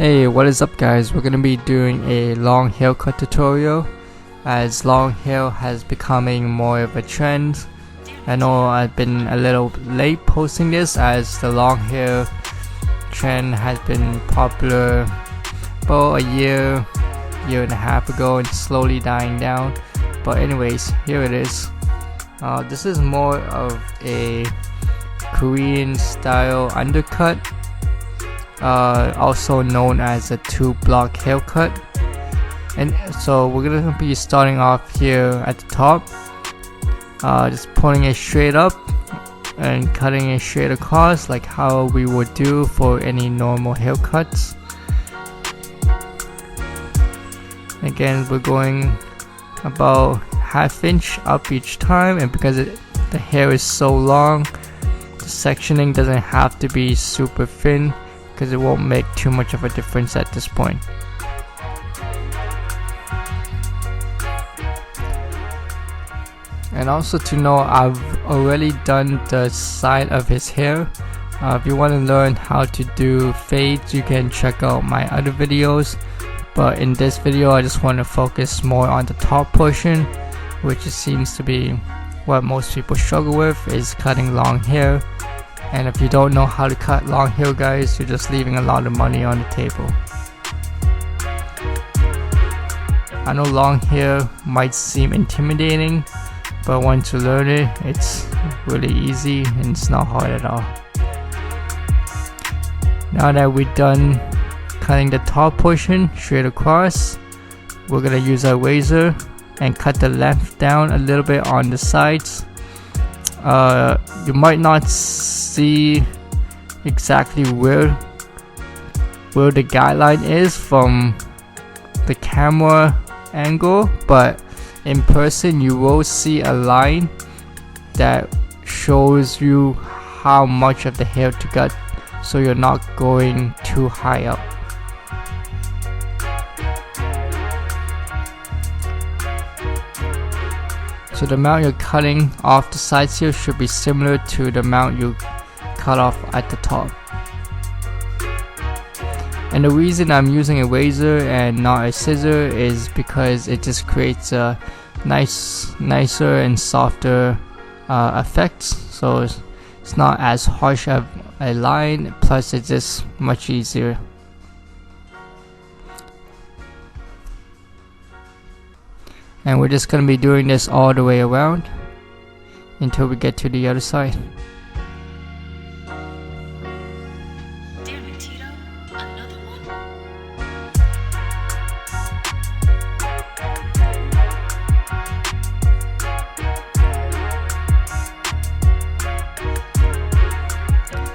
Hey, what is up guys? We're gonna be doing a long haircut tutorial as long hair has becoming more of a trend. I know I've been a little late posting this as the long hair trend has been popular about a year and a half ago and slowly dying down. But anyways, here it is. This is more of a Korean style undercut, also known as a 2-block haircut. And so we're gonna be starting off here at the top, just pulling it straight up and cutting it straight across like how we would do for any normal haircuts. Again, we're going about ½ inch up each time, and because the hair is so long, the sectioning doesn't have to be super thin because it won't make too much of a difference at this point. And also to know, I've already done the side of his hair. If you want to learn how to do fades, you can check out my other videos, but in this video I just want to focus more on the top portion, which seems to be what most people struggle with, is cutting long hair. And if you don't know how to cut long hair, guys, you're just leaving a lot of money on the table. I know long hair might seem intimidating, but once you learn it, it's really easy and it's not hard at all. Now that we're done cutting the top portion straight across, we're gonna use our razor and cut the length down a little bit on the sides. You might not see exactly where the guideline is from the camera angle, but in person you will see a line that shows you how much of the hair to cut, so you're not going too high up. So the amount you're cutting off the sides here should be similar to the amount you cut off at the top. And the reason I'm using a razor and not a scissor is because it just creates a nicer and softer effect. So it's not as harsh of a line, plus it's just much easier. And we're just going to be doing this all the way around until we get to the other side. Damn it, Tito. Another one?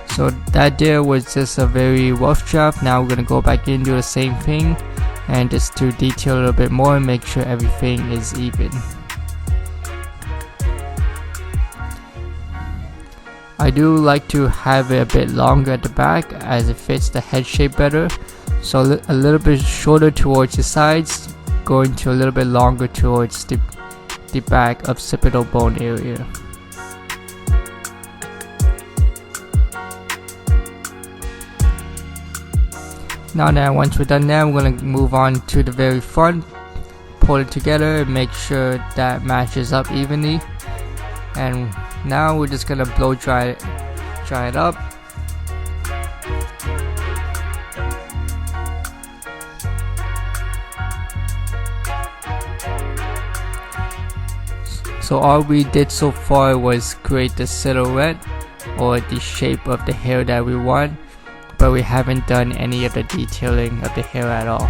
So that there was just a very rough draft. Now we're going to go back in, do the same thing, and just to detail a little bit more and make sure everything is even. I do like to have it a bit longer at the back as it fits the head shape better, so a little bit shorter towards the sides, going to a little bit longer towards the back occipital bone area. Now that once we're done there, we're going to move on to the very front, pull it together and make sure that matches up evenly. And now we're just going to blow dry it up. So all we did so far was create the silhouette or the shape of the hair that we want, but we haven't done any of the detailing of the hair at all.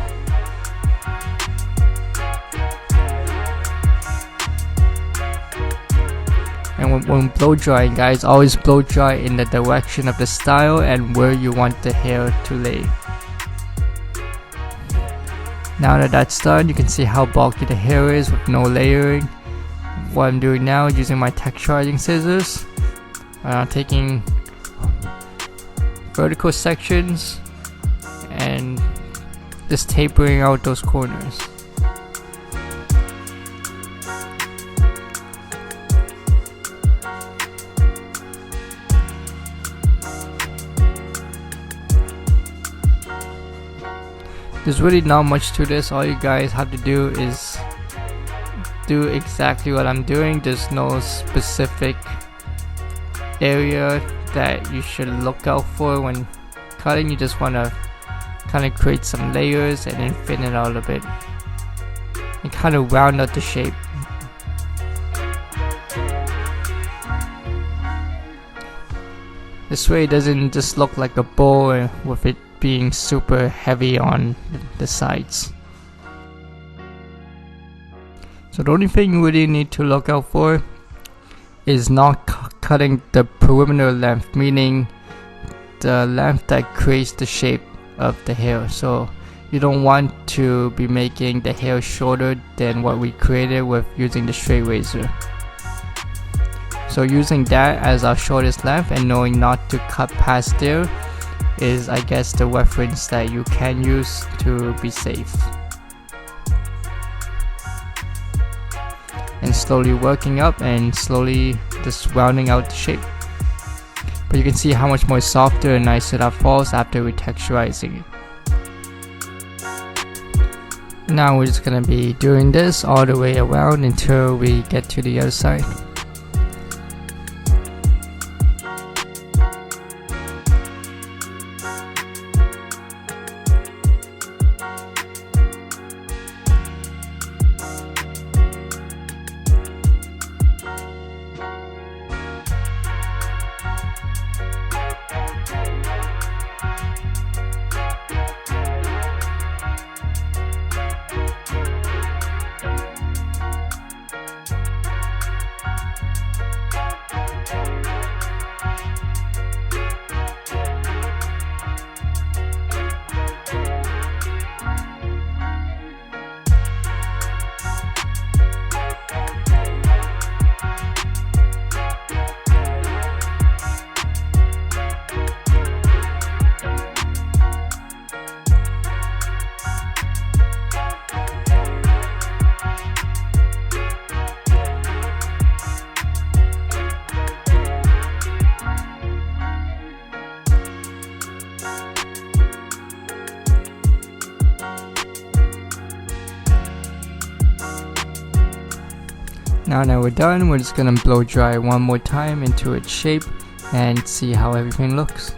And when blow drying, guys, always blow dry in the direction of the style and where you want the hair to lay. Now that that's done, you can see how bulky the hair is with no layering. What I'm doing now is using my texturizing scissors, taking vertical sections and just tapering out those corners. There's really not much to this. All you guys have to do is do exactly what I'm doing. There's no specific area that you should look out for when cutting. You just want to kind of create some layers and then thin it out a bit and kind of round out the shape. This way it doesn't just look like a bowl with it being super heavy on the sides. So the only thing you really need to look out for is not cutting the perimeter length, meaning the length that creates the shape of the hair. So you don't want to be making the hair shorter than what we created with using the straight razor. So using that as our shortest length and knowing not to cut past there is, I guess, the reference that you can use to be safe. And slowly working up and slowly just rounding out the shape. But you can see how much more softer and nicer that falls after retexturizing it. Now we're just gonna be doing this all the way around until we get to the other side. Now that we're done, we're just gonna blow dry one more time into its shape and see how everything looks.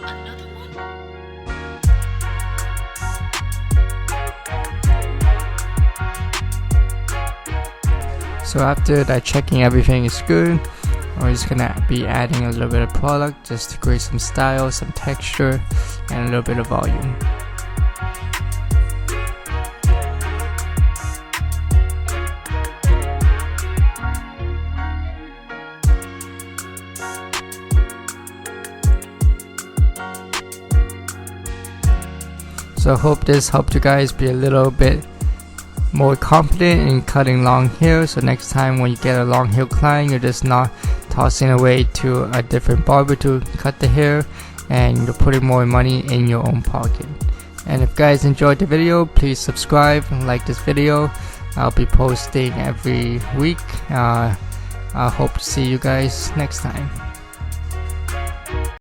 Another one? So after that, checking everything is good, we're just gonna be adding a little bit of product just to create some style, some texture, and a little bit of volume. So I hope this helped you guys be a little bit more confident in cutting long hair, so next time when you get a long hair client, you're just not tossing away to a different barber to cut the hair, and you're putting more money in your own pocket. And if you guys enjoyed the video, please subscribe and like this video. I'll be posting every week. I hope to see you guys next time.